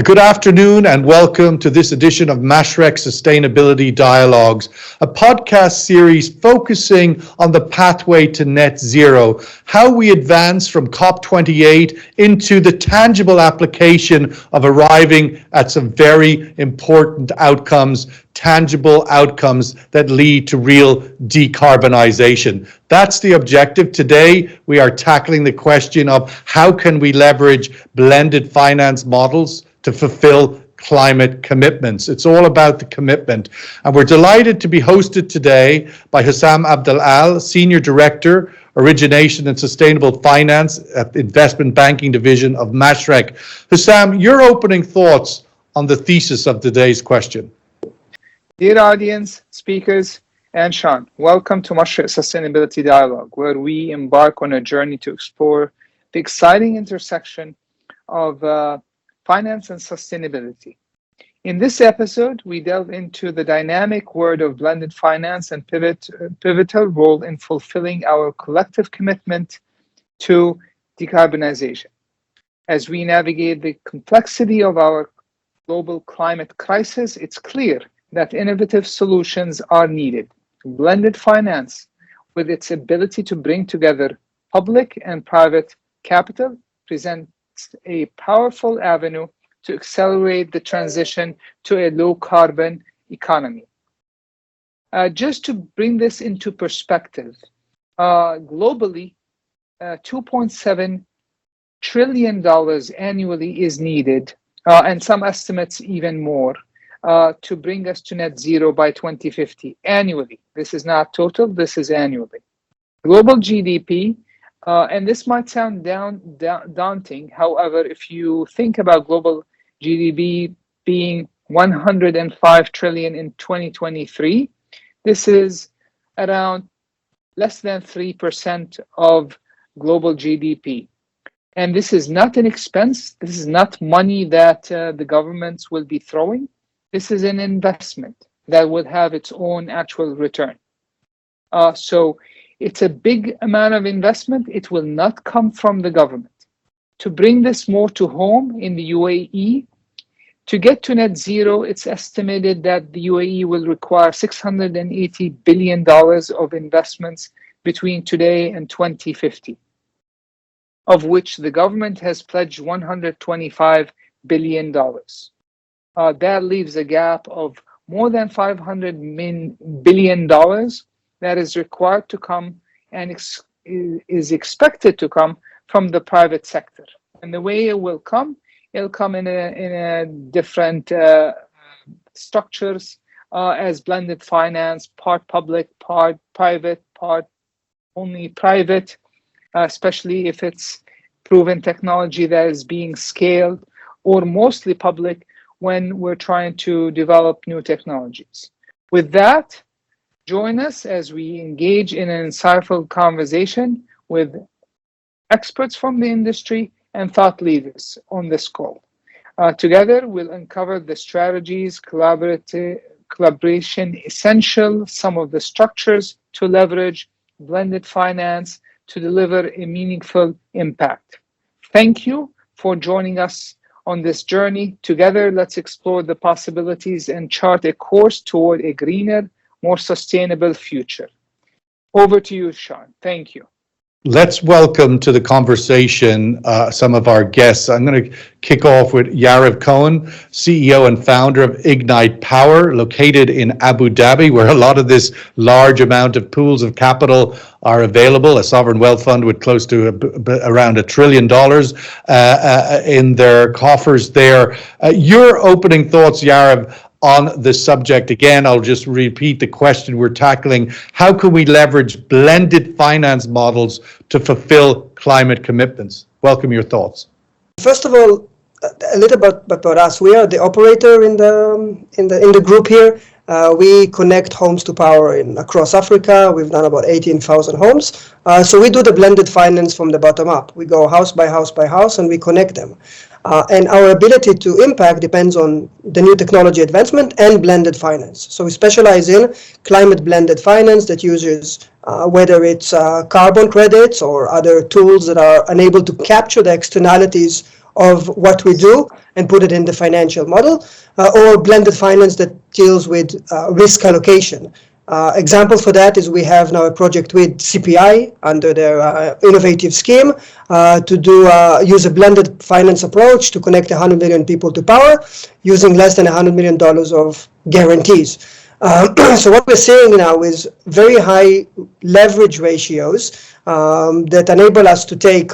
Good afternoon and welcome to this edition of Mashreq Sustainability Dialogues, a podcast series focusing on the pathway to net zero, how we advance from COP28 into the tangible application of arriving at some very important outcomes, tangible outcomes that lead to real decarbonization. That's the objective. Today, we are tackling the question of how can we leverage blended finance models to fulfill climate commitments. It's all about the commitment. And we're delighted to be hosted today by Hussam Abdel-Al, Senior Director, Origination and Sustainable Finance at the Investment Banking Division of Mashreq. Hussam, your opening thoughts on the thesis of today's question. Dear audience, speakers, and Sean, welcome to Mashreq Sustainability Dialogue, where we embark on a journey to explore the exciting intersection of finance and sustainability. In this episode, we delve into the dynamic world of blended finance and pivotal role in fulfilling our collective commitment to decarbonization. As we navigate the complexity of our global climate crisis, it's clear that innovative solutions are needed. Blended finance, with its ability to bring together public and private capital, presents a powerful avenue to accelerate the transition to a low-carbon economy. Just to bring this into perspective, globally, $2.7 trillion annually is needed, and some estimates even more, to bring us to net zero by 2050 annually. This is not total, this is annually. Global GDP, and this might sound daunting. However, if you think about global GDP being 105 trillion in 2023, this is around less than 3% of global GDP. And this is not an expense. This is not money that the governments will be throwing. This is an investment that would have its own actual return. So it's a big amount of investment. It will not come from the government. To bring this more to home in the UAE, to get to net zero, it's estimated that the UAE will require $680 billion of investments between today and 2050, of which the government has pledged $125 billion. That leaves a gap of more than $500 billion that is required to come and is expected to come from the private sector. And the way it will come, it'll come in a different structures as blended finance, part public, part private, part only private, especially if it's proven technology that is being scaled, or mostly public when we're trying to develop new technologies. With that, join us as we engage in an insightful conversation with experts from the industry and thought leaders on this call. Together, we'll uncover the strategies, collaboration essential, some of the structures to leverage blended finance to deliver a meaningful impact. Thank you for joining us on this journey. Together, let's explore the possibilities and chart a course toward a greener, more sustainable future. Over to you, Sean. Thank you. Let's welcome to the conversation some of our guests. I'm going to kick off with Yariv Cohen, CEO and founder of Ignite Power, located in Abu Dhabi, where a lot of this large amount of pools of capital are available, a sovereign wealth fund with close to around $1 trillion in their coffers there. Your opening thoughts, Yariv, on the subject. Again, I'll just repeat the question we're tackling. How can we leverage blended finance models to fulfill climate commitments? Welcome your thoughts. First of all, a little bit about us. We are the operator in the group here. We connect homes to power across Africa. We've done about 18,000 homes. So we do the blended finance from the bottom up. We go house by house by house and we connect them. And our ability to impact depends on the new technology advancement and blended finance. So we specialize in climate blended finance that uses whether it's carbon credits or other tools that are unable to capture the externalities of what we do and put it in the financial model, or blended finance that deals with risk allocation. Example for that is we have now a project with CPI under their innovative scheme to use a blended finance approach to connect 100 million people to power using less than $100 million of guarantees. So what we're seeing now is very high leverage ratios that enable us to take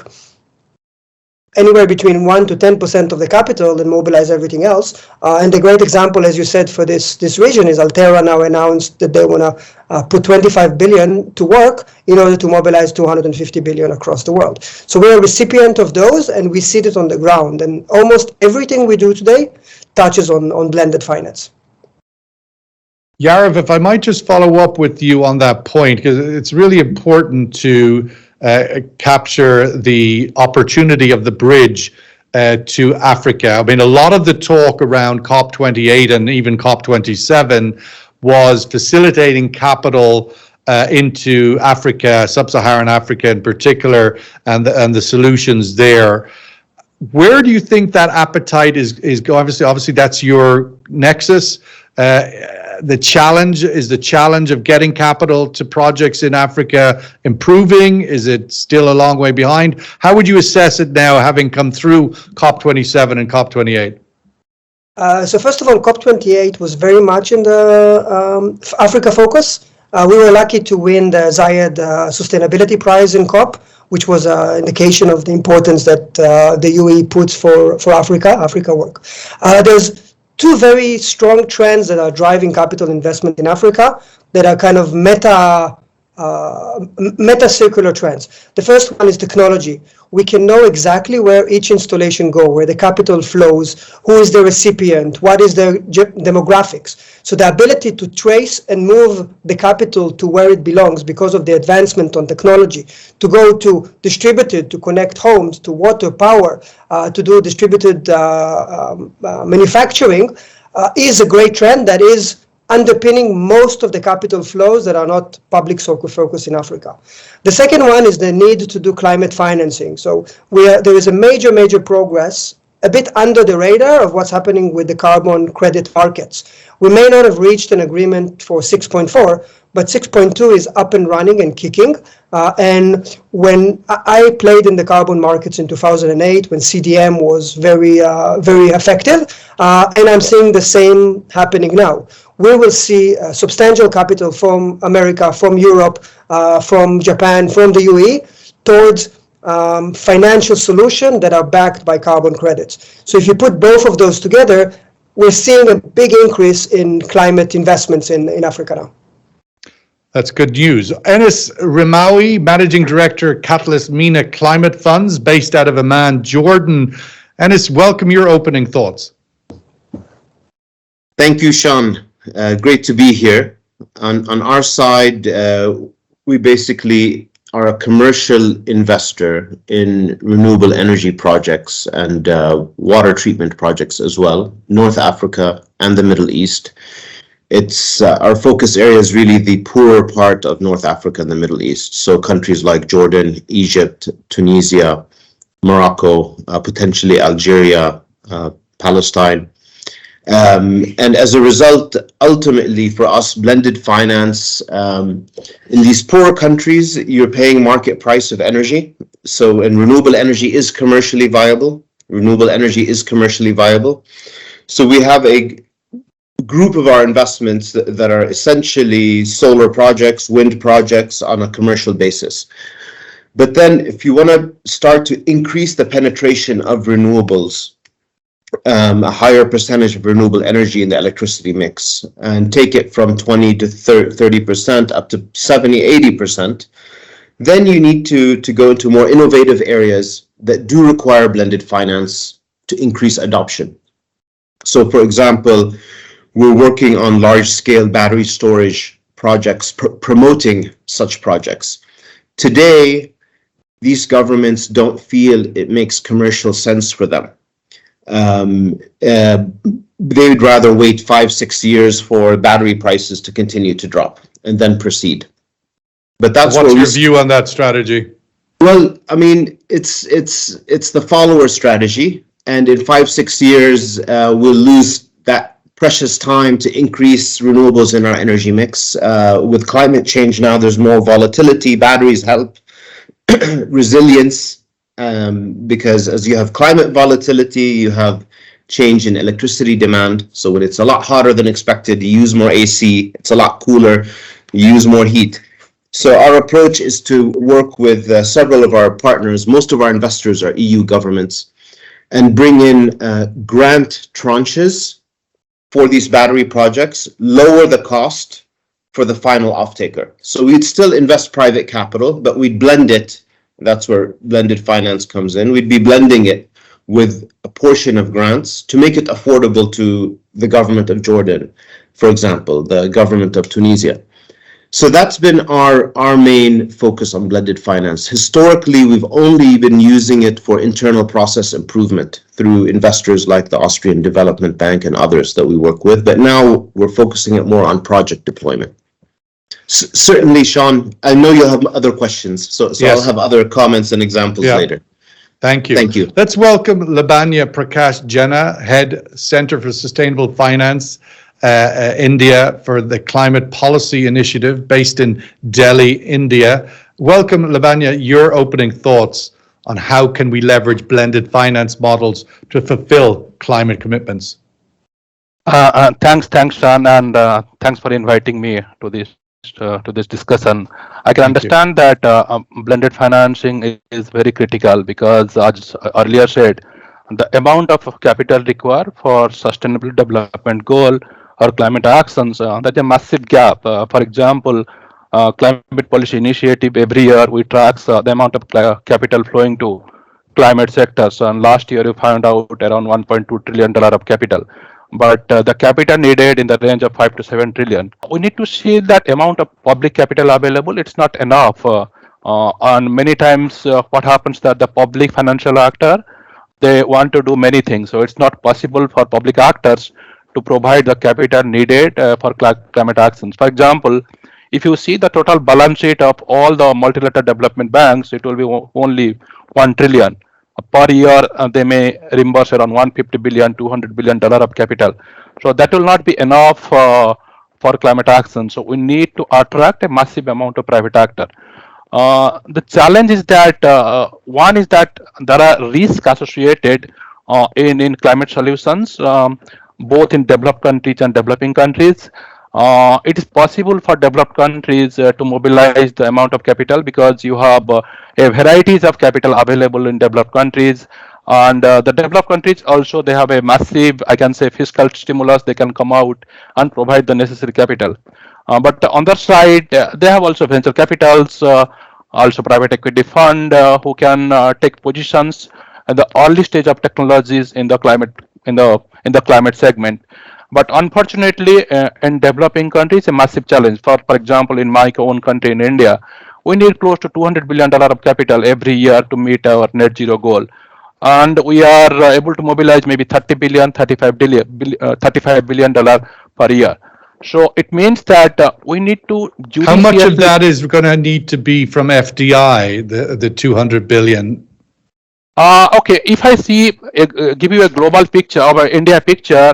anywhere between 1 to 10% of the capital and mobilize everything else. And the great example, as you said, for this region is Altera now announced that they want to put 25 billion to work in order to mobilize 250 billion across the world. So we're a recipient of those, and we see it on the ground. And almost everything we do today touches on blended finance. Yariv, if I might just follow up with you on that point, because it's really important to capture the opportunity of the bridge to Africa. I mean, a lot of the talk around COP28 and even COP27 was facilitating capital into Africa, sub-Saharan Africa in particular, and the solutions there. Where do you think that appetite is going? Obviously, that's your nexus. The challenge of getting capital to projects in Africa improving? Is it still a long way behind? How would you assess it now, having come through COP27 and COP28? So first of all, COP28 was very much in the Africa focus. We were lucky to win the Zayed Sustainability Prize in COP, which was an indication of the importance that the UAE puts for Africa work. There's two very strong trends that are driving capital investment in Africa that are kind of meta-circular trends. The first one is technology. We can know exactly where each installation goes, where the capital flows, who is the recipient, what is their demographics. So the ability to trace and move the capital to where it belongs because of the advancement on technology, to go to distributed, to connect homes, to water, power, to do distributed manufacturing is a great trend that is underpinning most of the capital flows that are not public focus in Africa. The second one is the need to do climate financing. So there is a major progress, a bit under the radar of what's happening with the carbon credit markets. We may not have reached an agreement for 6.4, but 6.2 is up and running and kicking. And when I played in the carbon markets in 2008, when CDM was very effective, and I'm seeing the same happening now. We will see substantial capital from America, from Europe, from Japan, from the UAE towards financial solutions that are backed by carbon credits. So if you put both of those together, we're seeing a big increase in climate investments in Africa now. That's good news. Enes Rimawi, Managing Director, Catalyst MENA Climate Funds, based out of Amman, Jordan. Enes, welcome your opening thoughts. Thank you, Sean. Great to be here. On our side, we basically are a commercial investor in renewable energy projects and water treatment projects as well, North Africa and the Middle East. It's our focus area is really the poorer part of North Africa and the Middle East. So countries like Jordan, Egypt, Tunisia, Morocco, potentially Algeria, Palestine. And as a result, ultimately for us, blended finance, in these poorer countries, you're paying market price of energy. So, and renewable energy is commercially viable. So we have a group of our investments that are essentially solar projects, wind projects on a commercial basis. But then if you want to start to increase the penetration of renewables, a higher percentage of renewable energy in the electricity mix, and take it from 20 to 30% up to 70, 80%, then you need to go into more innovative areas that do require blended finance to increase adoption. So for example, we're working on large-scale battery storage projects, promoting such projects. Today, these governments don't feel it makes commercial sense for them. They would rather wait 5-6 years for battery prices to continue to drop and then proceed. But that's what's your view on that strategy? Well, I mean, it's the follower strategy. and in 5-6 years, we'll lose that precious time to increase renewables in our energy mix. With climate change now, there's more volatility. Batteries help. Resilience, because as you have climate volatility, you have change in electricity demand. So when it's a lot hotter than expected, you use more AC. It's a lot cooler, you use more heat. So our approach is to work with several of our partners. Most of our investors are EU governments, and bring in grant tranches for these battery projects, lower the cost for the final off-taker. So we'd still invest private capital, but we'd blend it. That's where blended finance comes in. We'd be blending it with a portion of grants to make it affordable to the government of Jordan, for example, the government of Tunisia. So that's been our main focus on blended finance. Historically, we've only been using it for internal process improvement through investors like the Austrian Development Bank and others that we work with. But now we're focusing it more on project deployment. Certainly, Sean, I know you'll have other questions, so yes. I'll have other comments and examples later. Thank you. Thank you. Let's welcome Labanya Prakash Jena, Head Center for Sustainable Finance, India, for the Climate Policy Initiative based in Delhi, India. Welcome, Labanya. Your opening thoughts on how can we leverage blended finance models to fulfill climate commitments? Thanks, Sean, and thanks for inviting me to this discussion. I can understand that blended financing is very critical because, as earlier said, the amount of capital required for sustainable development goal or climate actions, that's a massive gap. For example, Climate Policy Initiative, every year we track the amount of capital flowing to climate sectors, and last year you found out around $1.2 trillion of capital. But the capital needed in the range of 5 to 7 trillion. We need to see that amount of public capital available. It's not enough. And many times what happens that the public financial actor, they want to do many things. So it's not possible for public actors to provide the capital needed for climate actions. For example, if you see the total balance sheet of all the multilateral development banks, it will be only 1 trillion. Per year, they may reimburse around 150 billion, $200 billion of capital. So that will not be enough for climate action. So we need to attract a massive amount of private actor. The challenge is that one is that there are risks associated in climate solutions, both in developed countries and developing countries. It is possible for developed countries to mobilize the amount of capital because you have a varieties of capital available in developed countries, and the developed countries also, they have a massive, I can say, fiscal stimulus. They can come out and provide the necessary capital. But on the side, they have also venture capitals, also private equity fund who can take positions at the early stage of technologies in the climate segment. But unfortunately, in developing countries, a massive challenge. For example, in my own country, in India, we need close to $200 billion of capital every year to meet our net zero goal. And we are able to mobilize maybe $35 billion per year. So it means that we need to... How much of that is going to need to be from FDI, the 200 billion? Okay, if I give you a global picture, our India picture,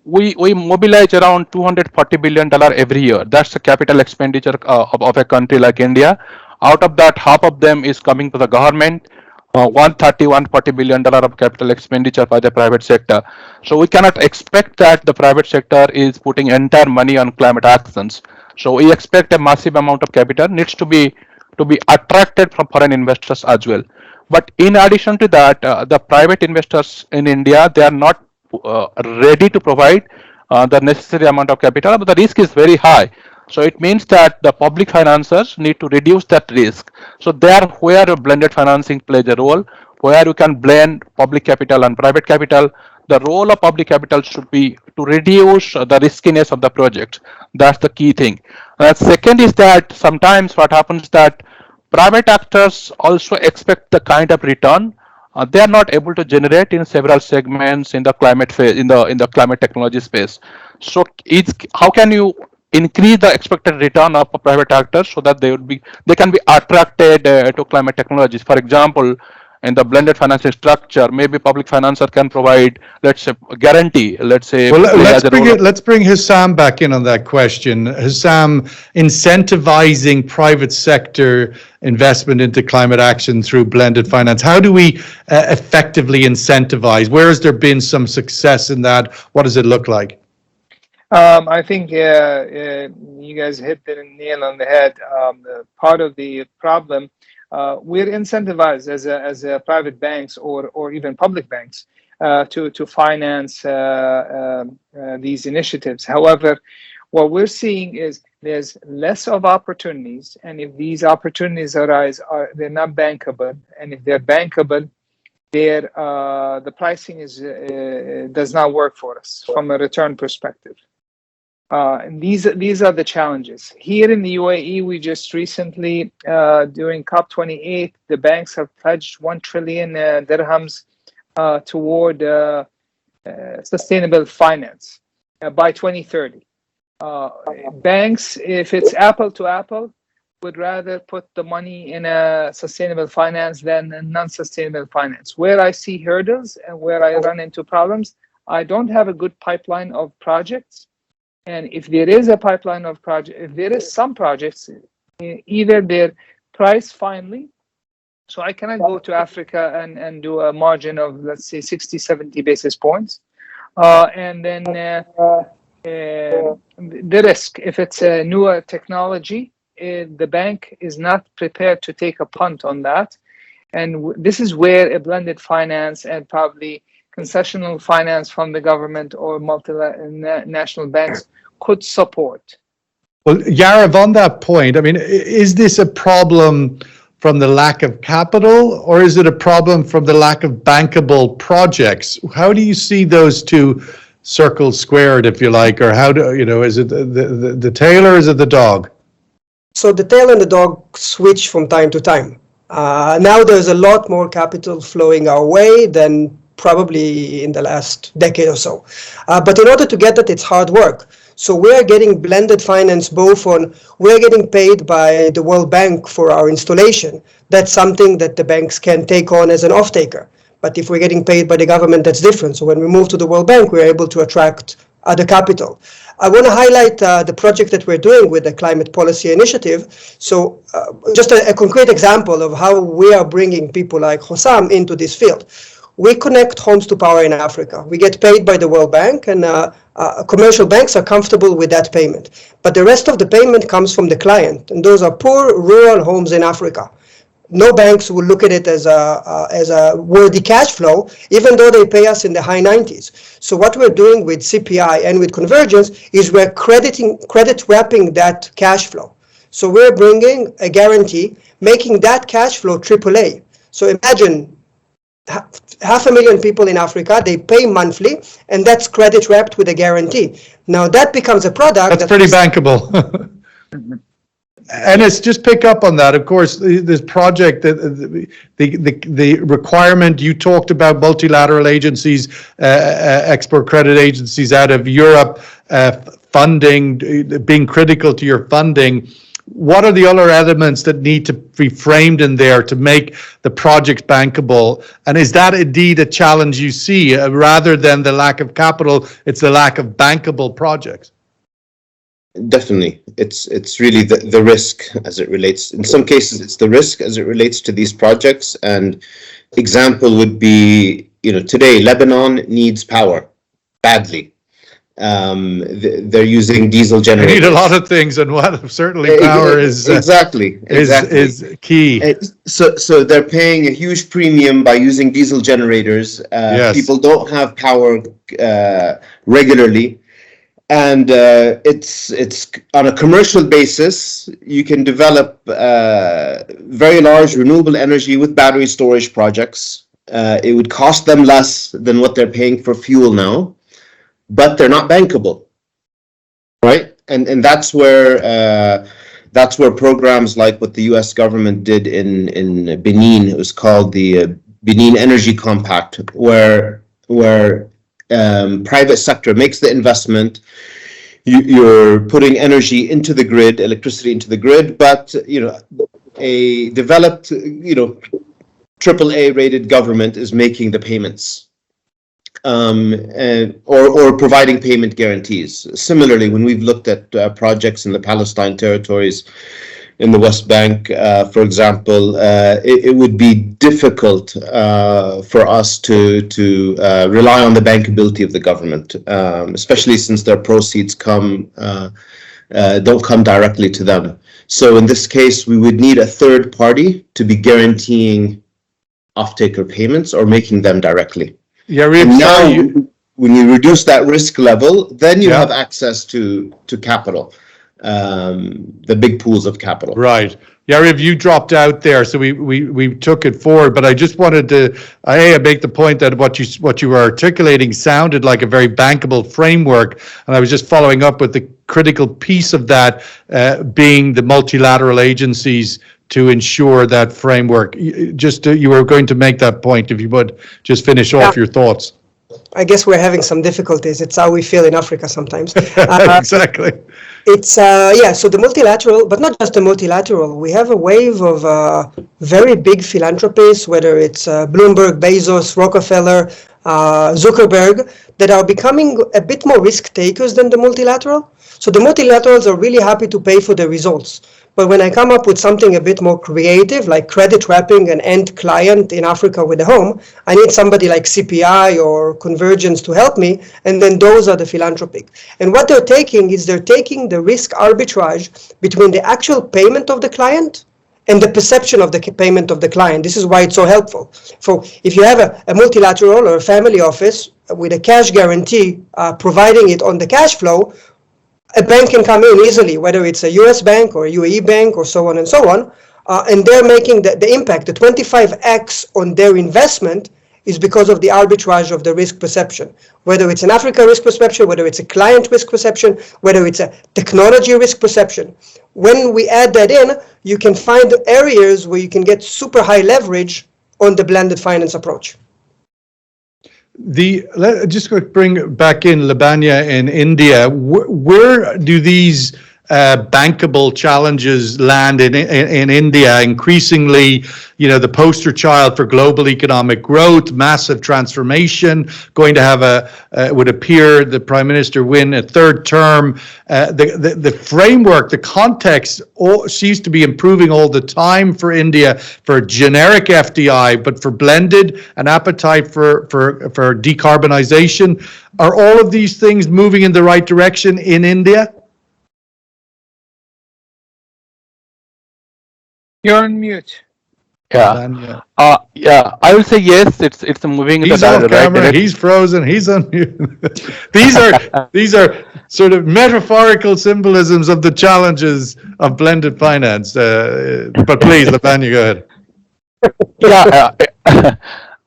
we mobilize around $240 billion every year. That's the capital expenditure of a country like India. Out of that, half of them is coming to the government, $140 billion of capital expenditure by the private sector. So we cannot expect that the private sector is putting entire money on climate actions. So we expect a massive amount of capital needs to be attracted from foreign investors as well. But in addition to that, the private investors in India, they are not ready to provide the necessary amount of capital, but the risk is very high. So it means that the public financiers need to reduce that risk. So there where blended financing plays a role, where you can blend public capital and private capital. The role of public capital should be to reduce the riskiness of the project. That's the key thing. Second is that sometimes what happens that private actors also expect the kind of return they are not able to generate in several segments in the climate phase, in the climate technology space. So how can you increase the expected return of private actors so that they can be attracted to climate technologies? For example, in the blended financing structure, maybe public financer can provide, let's say, a guarantee. Let's say, well, let's bring Hussam back in on that question. Hussam, incentivizing private sector investment into climate action through blended finance. How do we effectively incentivize? Where has there been some success in that? What does it look like? I think you guys hit the nail on the head. Part of the problem, we're incentivized as a private banks or even public banks to finance these initiatives. However, what we're seeing is there's less of opportunities, and if these opportunities arise, they're not bankable, and if they're bankable, the pricing does not work for us from a return perspective. And these are the challenges. Here in the UAE, we just recently, during COP28, the banks have pledged 1 trillion dirhams toward sustainable finance by 2030. Banks, if it's apple to apple, would rather put the money in a sustainable finance than a non-sustainable finance. Where I see hurdles and where I run into problems, I don't have a good pipeline of projects. And if there is a pipeline of projects, if there is some projects, either they're priced finely, so I cannot go to Africa and do a margin of, let's say, 60, 70 basis points. And then the risk, if it's a newer technology, the bank is not prepared to take a punt on that. And this is where a blended finance and probably concessional finance from the government or multinational banks could support. Well, Yarav, on that point, I mean, is this a problem from the lack of capital, or is it a problem from the lack of bankable projects? How do you see those two circles squared, if you like, or how do, is it the tail or is it the dog? So the tail and the dog switch from time to time. Now there's a lot more capital flowing our way than probably in the last decade or so. But in order to get that, it's hard work. So we're getting blended finance we're getting paid by the World Bank for our installation. That's something that the banks can take on as an off-taker. But if we're getting paid by the government, that's different. So when we move to the World Bank, we're able to attract other capital. I want to highlight the project that we're doing with the Climate Policy Initiative. So just a concrete example of how we are bringing people like Hussam into this field. We connect homes to power in Africa. We get paid by the World Bank, and commercial banks are comfortable with that payment. But the rest of the payment comes from the client, and those are poor rural homes in Africa. No banks will look at it as a worthy cash flow, even though they pay us in the high 90s. So what we're doing with CPI and with convergence is we're credit wrapping that cash flow. So we're bringing a guarantee, making that cash flow AAA. So imagine 500,000 people in Africa, they pay monthly, and that's credit wrapped with a guarantee. Now that becomes a product that's pretty bankable. And it's just pick up on that. Of course, this project, the requirement you talked about, multilateral agencies, export credit agencies out of Europe, funding, being critical to your funding. What are the other elements that need to be framed in there to make the project bankable? And is that indeed a challenge you see, rather than the lack of capital, it's the lack of bankable projects? Definitely. It's really the risk as it relates. In some cases, it's the risk as it relates to these projects. And example would be, today Lebanon needs power badly. They're using diesel generators. They need a lot of things, and certainly power is exactly is key. So they're paying a huge premium by using diesel generators. Yes. People don't have power regularly, and it's on a commercial basis. You can develop very large renewable energy with battery storage projects. It would cost them less than what they're paying for fuel now, but they're not bankable, right? And that's where programs like what the U.S. government did in Benin. It was called the Benin Energy Compact, where private sector makes the investment. You're putting energy into the grid, electricity into the grid, but a developed AAA rated government is making the payments, or providing payment guarantees. Similarly, when we've looked at projects in the Palestine territories, in the West Bank, for example, it would be difficult for us to rely on the bankability of the government, especially since their proceeds don't come directly to them. So in this case, we would need a third party to be guaranteeing off-taker payments or making them directly. Yeah, and now, when you reduce that risk level, then you have access to capital. The big pools of capital. Right. Yariv, you dropped out there, so we took it forward. But I just wanted to make the point that what you were articulating sounded like a very bankable framework, and I was just following up with the critical piece of that being the multilateral agencies to ensure that framework. You were going to make that point. If you would just finish off your thoughts. I guess we're having some difficulties. It's how we feel in Africa sometimes. Exactly. It's so the multilateral, but not just the multilateral. We have a wave of very big philanthropists, whether it's Bloomberg, Bezos, Rockefeller, Zuckerberg, that are becoming a bit more risk takers than the multilateral. So the multilaterals are really happy to pay for the results. But when I come up with something a bit more creative, like credit wrapping an end client in Africa with a home, I need somebody like CPI or Convergence to help me, and then those are the philanthropic. And what they're taking is they're taking the risk arbitrage between the actual payment of the client and the perception of the payment of the client. This is why it's so helpful. So if you have a multilateral or a family office with a cash guarantee providing it on the cash flow, a bank can come in easily, whether it's a US bank or a UAE bank or so on and so on, and they're making the impact, the 25x on their investment is because of the arbitrage of the risk perception. Whether it's an Africa risk perception, whether it's a client risk perception, whether it's a technology risk perception. When we add that in, you can find areas where you can get super high leverage on the blended finance approach. Just going to bring back in Labanya in India. Where do these bankable challenges land in India? Increasingly, the poster child for global economic growth, massive transformation, going to have would appear the Prime Minister win a third term. The framework, the context seems to be improving all the time for India for generic FDI, but for blended, an appetite for decarbonization. Are all of these things moving in the right direction in India? You're on mute. Yeah. I will say yes. It's moving in the right direction. He's frozen. He's on mute. These are sort of metaphorical symbolisms of the challenges of blended finance. But please, Labanya, go ahead.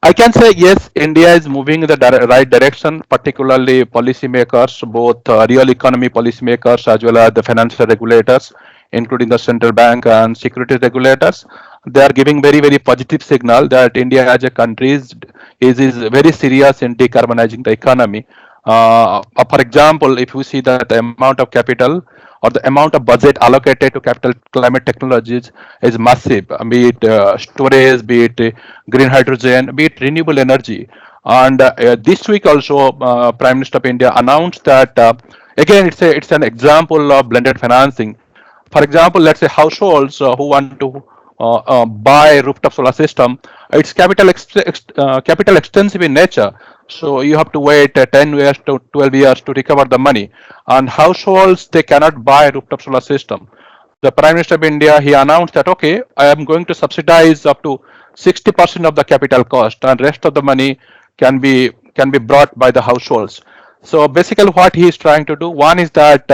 I can say yes. India is moving in the right direction. Particularly policymakers, both real economy policymakers as well as the financial regulators, including the central bank and securities regulators. They are giving very, very positive signal that India as a country is very serious in decarbonizing the economy. For example, if you see that the amount of capital or the amount of budget allocated to capital climate technologies is massive, be it storage, be it green hydrogen, be it renewable energy. And this week also, Prime Minister of India announced that, again, it's an example of blended financing. For example, let's say households who want to buy rooftop solar system, it's capital extensive in nature. So you have to wait 10 years to 12 years to recover the money. And households, they cannot buy a rooftop solar system. The Prime Minister of India, he announced that, okay, I am going to subsidize up to 60% of the capital cost, and rest of the money can be brought by the households. So basically what he is trying to do, one is that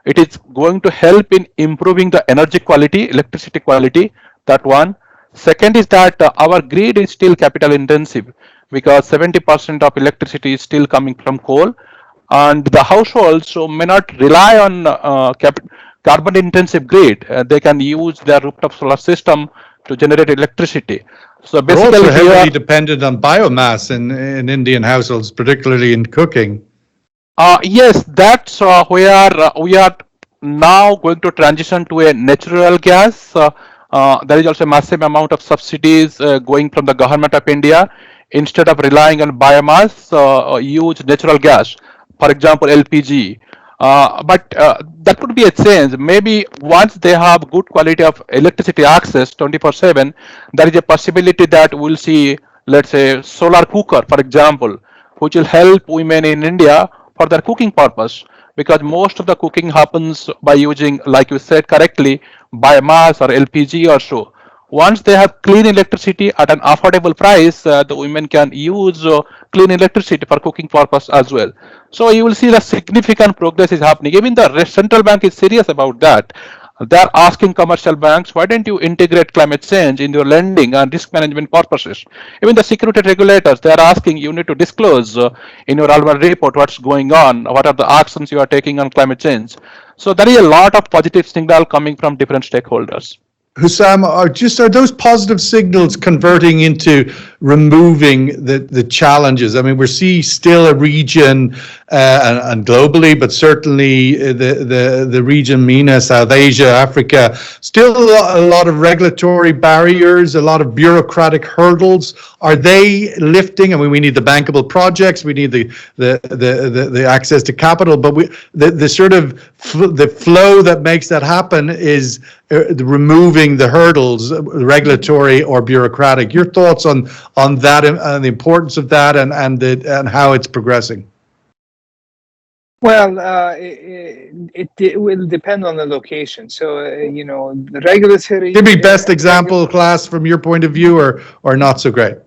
it is going to help in improving the energy quality, electricity quality, that one. Second is that our grid is still capital intensive because 70% of electricity is still coming from coal, and the households may not rely on carbon intensive grid. They can use their rooftop solar system to generate electricity. So basically, we're also heavily dependent on biomass in Indian households, particularly in cooking. Yes, that's where we are now going to transition to a natural gas. there is also a massive amount of subsidies going from the government of India. Instead of relying on biomass, use natural gas, for example, LPG. But that could be a change. Maybe once they have good quality of electricity access 24/7, there is a possibility that we'll see, let's say, solar cooker, for example, which will help women in India for their cooking purpose. Because most of the cooking happens by using, like you said correctly, biomass or LPG or so. Once they have clean electricity at an affordable price, the women can use clean electricity for cooking purpose as well. So you will see the significant progress is happening. Even the central bank is serious about that. They're asking commercial banks, why don't you integrate climate change in your lending and risk management purposes? Even the security regulators, they're asking you need to disclose in your annual report what's going on, what are the actions you are taking on climate change. So there is a lot of positive signal coming from different stakeholders. Hussam, are those positive signals converting into removing the challenges? I mean, we're seeing still a region and globally, but certainly the region MENA, South Asia, Africa, still a lot of regulatory barriers, a lot of bureaucratic hurdles. Are they lifting? I mean, we need the bankable projects, we need the access to capital, but the sort of the flow that makes that happen is removing the hurdles, regulatory or bureaucratic. Your thoughts on that and the importance of that and how it's progressing? Well, it will depend on the location. So, the regulatory. Give me best example, class, from your point of view, or not so great.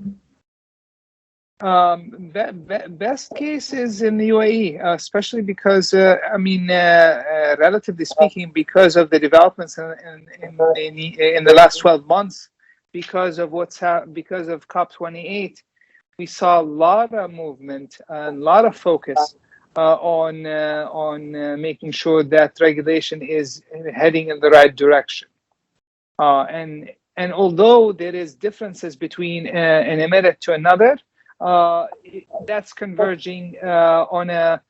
Best case is in the UAE, especially because, relatively speaking, because of the developments in the last 12 months, because of because of COP28, we saw a lot of movement and a lot of focus on making sure that regulation is heading in the right direction. And although there is differences between an emirate to another, that's converging on a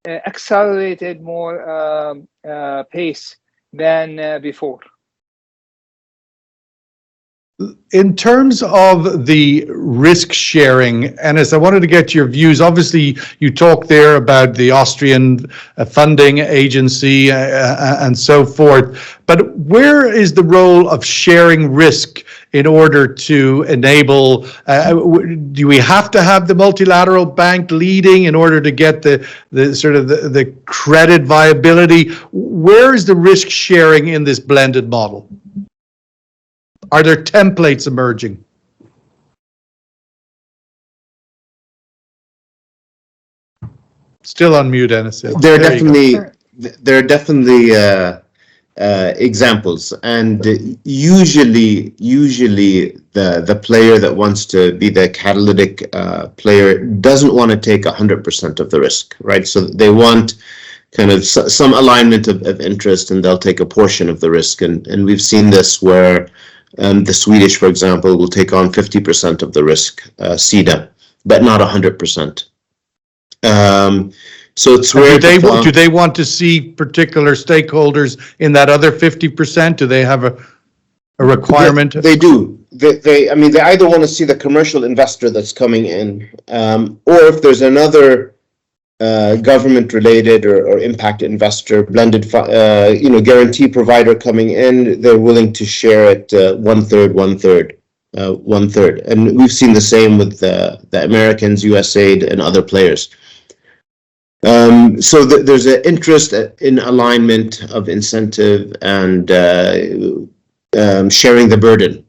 accelerated more pace than before. In terms of the risk sharing, Enes, I wanted to get your views. Obviously, you talked there about the Austrian funding agency and so forth, but where is the role of sharing risk in order to enable, do we have to have the multilateral bank leading in order to get the sort of the credit viability? Where is the risk sharing in this blended model? Are there templates emerging? Still on mute, Enes. There are definitely examples, and usually the player that wants to be the catalytic player doesn't want to take 100% of the risk, right? So they want kind of some alignment of interest, and they'll take a portion of the risk, and we've seen this where the Swedish, for example, will take on 50% of the risk, SIDA, but not 100%. So it's where do they want to see particular stakeholders in that other 50%? Do they have a requirement? They do. They either want to see the commercial investor that's coming in, or if there's another government-related or impact investor, blended, guarantee provider coming in, they're willing to share it 1/3, 1/3. And we've seen the same with the Americans, USAID, and other players. So there's an interest in alignment of incentive and sharing the burden.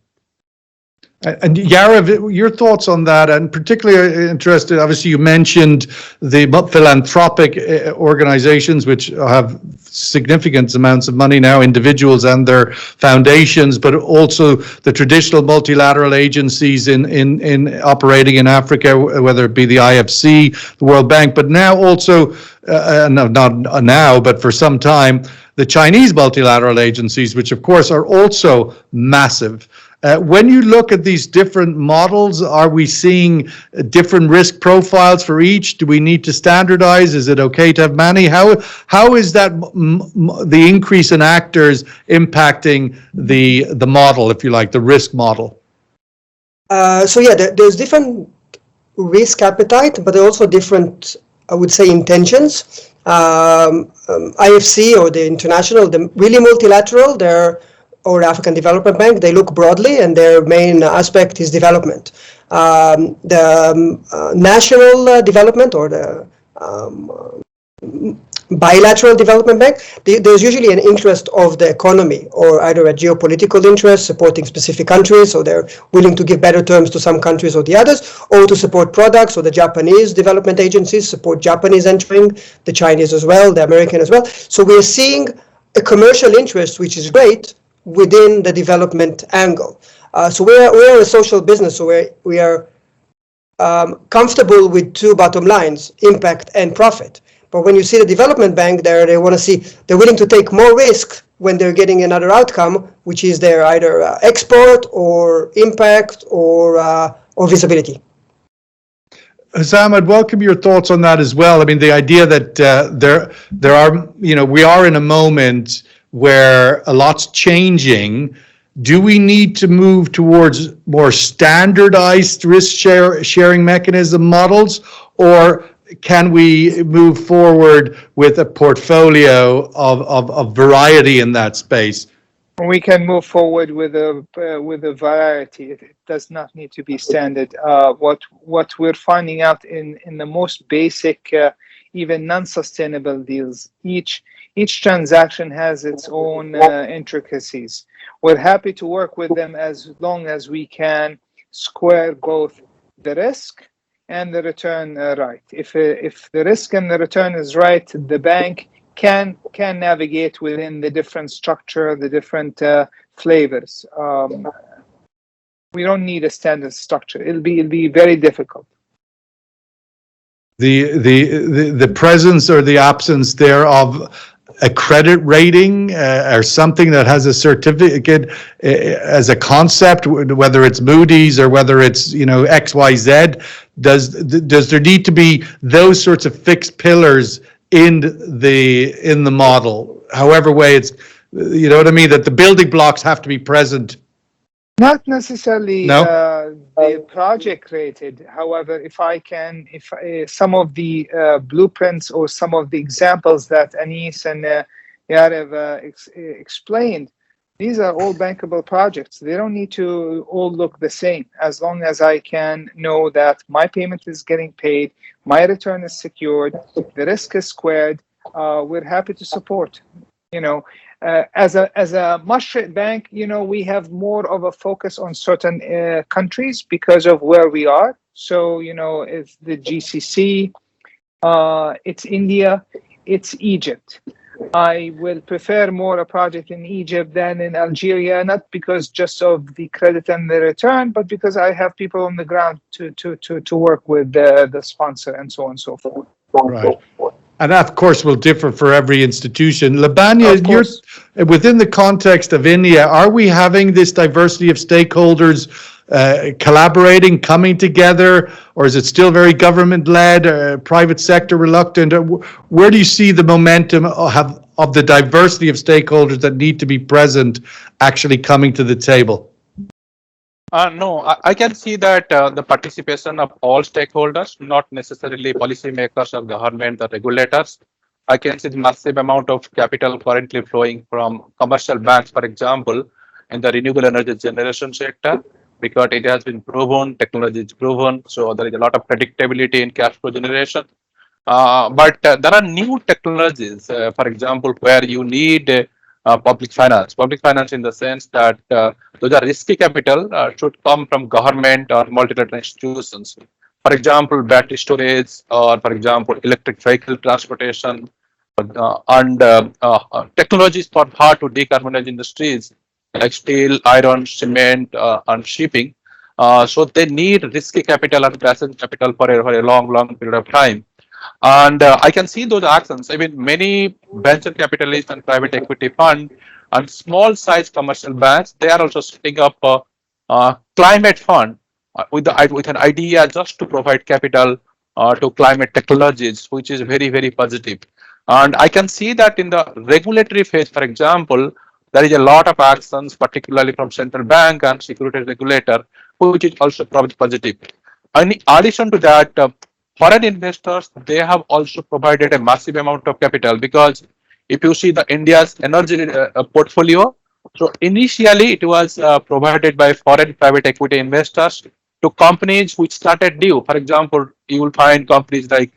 And Yarav, your thoughts on that, and particularly interested, obviously you mentioned the philanthropic organizations which have significant amounts of money now, individuals and their foundations, but also the traditional multilateral agencies in operating in Africa, whether it be the IFC, the World Bank, but now also, not now, but for some time, the Chinese multilateral agencies, which of course are also massive. When you look at these different models, are we seeing different risk profiles for each? Do we need to standardize? Is it okay to have many? How is that the increase in actors impacting the model, if you like, the risk model? So yeah, there's different risk appetite, but there are also different, I would say, intentions. IFC or the international, the really multilateral, or African Development Bank, they look broadly, and their main aspect is development. The national development or the bilateral development bank, there's usually an interest of the economy, or either a geopolitical interest supporting specific countries, so they're willing to give better terms to some countries or the others, or to support products. So the Japanese development agencies support Japanese entering, the Chinese as well, the American as well. So we're seeing a commercial interest, which is great, within the development angle. So we're a social business, so we are comfortable with two bottom lines, impact and profit. But when you see the development bank there, they want to see, they're willing to take more risk when they're getting another outcome, which is their either export or impact or visibility. Hussam, I'd welcome your thoughts on that as well. I mean, the idea that there are, we are in a moment where a lot's changing. Do we need to move towards more standardized risk sharing mechanism models, or can we move forward with a portfolio of variety in that space? We can move forward with a variety. It does not need to be standard. What we're finding out in the most basic, even non-sustainable deals, each transaction has its own intricacies. We're happy to work with them as long as we can square both the risk and the return right. If the risk and the return is right, the bank can navigate within the different structure, the different flavors. We don't need a standard structure. It'll be very difficult. The presence or the absence thereof a credit rating or something that has a certificate as a concept, whether it's Moody's or whether it's XYZ, does there need to be those sorts of fixed pillars in the model? However way it's, you know what I mean, that the building blocks have to be present. Not necessarily No? the project rated. However, if some of the blueprints or some of the examples that Anis and Yarev explained, these are all bankable projects. They don't need to all look the same. As long as I can know that my payment is getting paid, my return is secured, the risk is squared, we're happy to support. As a Mashreq bank, we have more of a focus on certain countries because of where we are. So, it's the GCC, it's India, it's Egypt. I will prefer more a project in Egypt than in Algeria, not because just of the credit and the return, but because I have people on the ground to work with the sponsor and so on and so forth. Right. And that, of course, will differ for every institution. Labanya, you're within the context of India. Are we having this diversity of stakeholders collaborating, coming together, or is it still very government-led, private sector reluctant? Where do you see the momentum of the diversity of stakeholders that need to be present actually coming to the table? No, I can see that the participation of all stakeholders, not necessarily policymakers or government or regulators. I can see the massive amount of capital currently flowing from commercial banks, for example, in the renewable energy generation sector, because it has been proven, technology is proven, so there is a lot of predictability in cash flow generation. But there are new technologies, for example, where you need public finance in the sense that those are risky capital should come from government or multilateral institutions. For example, battery storage, or for example, electric vehicle transportation, and technologies for hard to decarbonize industries like steel, iron, cement, and shipping. So they need risky capital and passive capital for a long period of time. And I can see those actions. I mean, many venture capitalists and private equity fund and small size commercial banks, they are also setting up climate fund with an idea just to provide capital to climate technologies, which is very, very positive. And I can see that in the regulatory phase, for example, there is a lot of actions, particularly from central bank and securities regulator, which is also positive. In addition to that, foreign investors, they have also provided a massive amount of capital, because if you see the India's energy portfolio, so initially it was provided by foreign private equity investors to companies which started new. For example, you will find companies like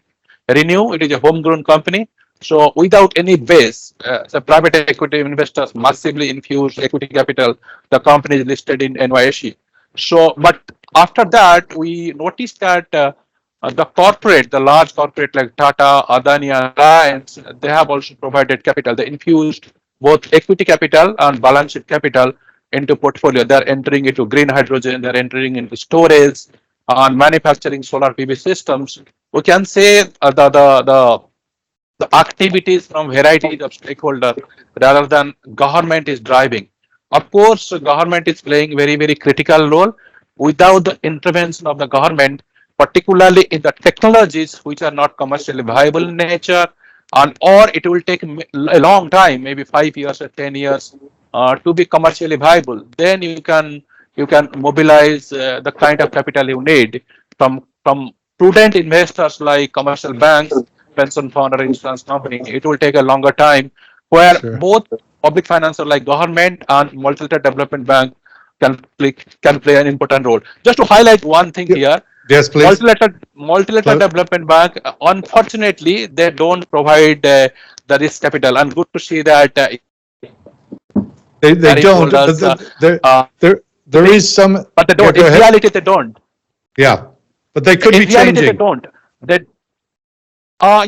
Renew, it is a homegrown company. So without any base, the private equity investors massively infused equity capital. The company is listed in NYSE. So, but after that, we noticed that the large corporate like Tata, Adani, and Reliance, they have also provided capital. They infused both equity capital and balance sheet capital into portfolio. They're entering into green hydrogen. They're entering into storage and manufacturing solar PV systems. We can say the activities from varieties of stakeholders rather than government is driving. Of course, government is playing very, very critical role. Without the intervention of the government, particularly in the technologies which are not commercially viable in nature, and or it will take a long time, maybe 5 years or 10 years, to be commercially viable. Then you can mobilize the kind of capital you need from prudent investors like commercial banks, pension fund, or insurance company. It will take a longer time, where Sure. both public financer like government and multilateral development bank can play an important role. Just to highlight one thing here, Yes, please. multilateral development bank, unfortunately, they don't provide the risk capital, and good to see that They don't, told but us, there is some. but they Yeah, don't. go In ahead. reality, they don't. Yeah, but they could In be reality, they changing. don't. They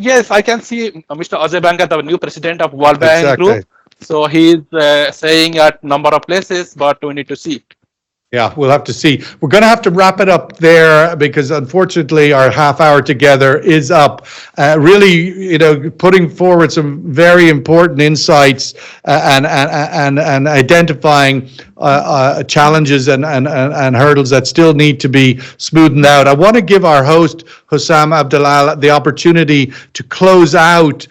Yes, I can see Mr. Ajay Banka, the new president of World Bank Exactly. Group. So he's saying at number of places, but we need to see. Yeah, we'll have to see. We're going to have to wrap it up there because unfortunately our half hour together is up. Really, putting forward some very important insights and identifying challenges and hurdles that still need to be smoothed out. I want to give our host, Hussam Abdallah, the opportunity to close out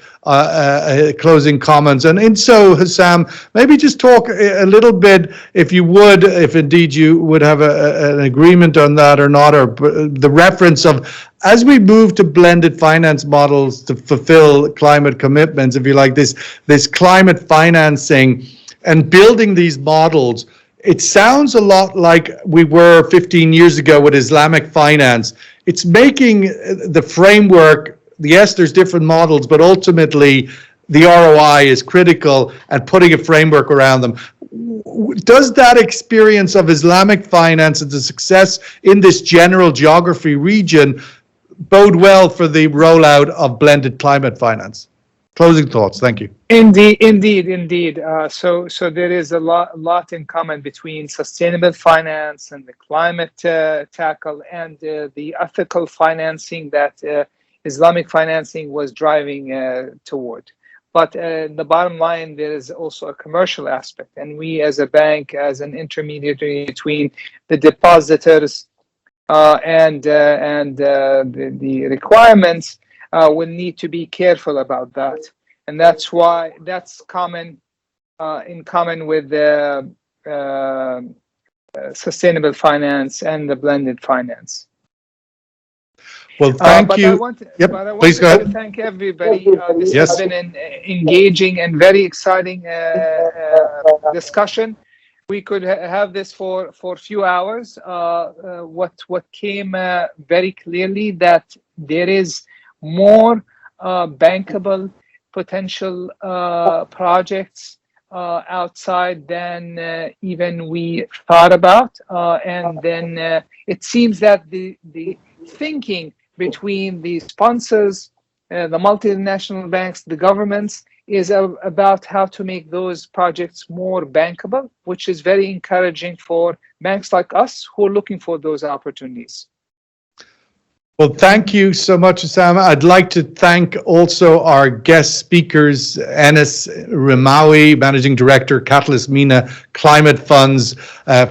closing comments. And so, Hussam, maybe just talk a little bit, if you would, if indeed you would have an agreement on that or not, or the reference of, as we move to blended finance models to fulfill climate commitments, if you like, this climate financing and building these models. It sounds a lot like we were 15 years ago with Islamic finance. It's making the framework. Yes, there's different models, but ultimately the ROI is critical and putting a framework around them. Does that experience of Islamic finance and the success in this general geography region bode well for the rollout of blended climate finance? Closing thoughts. Thank you. Indeed. So there is a lot in common between sustainable finance and the climate tackle and the ethical financing that Islamic financing was driving toward. But the bottom line, there is also a commercial aspect, and we as a bank, as an intermediary between the depositors and the requirements, will need to be careful about that. And that's why that's in common with the sustainable finance and the blended finance. Well, thank you. I want Please go ahead. to thank everybody. This has been an engaging and very exciting discussion. We could have this for a few hours. What came very clearly that there is more bankable potential projects outside than even we thought about, and then it seems that the thinking between the sponsors, the multinational banks, the governments, is about how to make those projects more bankable, which is very encouraging for banks like us who are looking for those opportunities. Well, thank you so much, Osama. I'd like to thank also our guest speakers, Enes Rimawi, Managing Director, Catalyst MENA Climate Funds,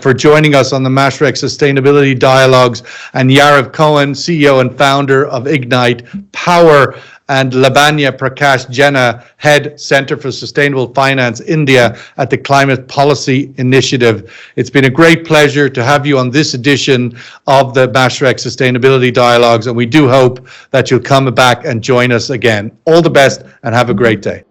for joining us on the Mashreq Sustainability Dialogues, and Yarav Cohen, CEO and founder of Ignite Power, and Lavanya Prakash Jena, Head Center for Sustainable Finance India at the Climate Policy Initiative. It's been a great pleasure to have you on this edition of the Mashreq Sustainability Dialogues, and we do hope that you'll come back and join us again. All the best and have a great day.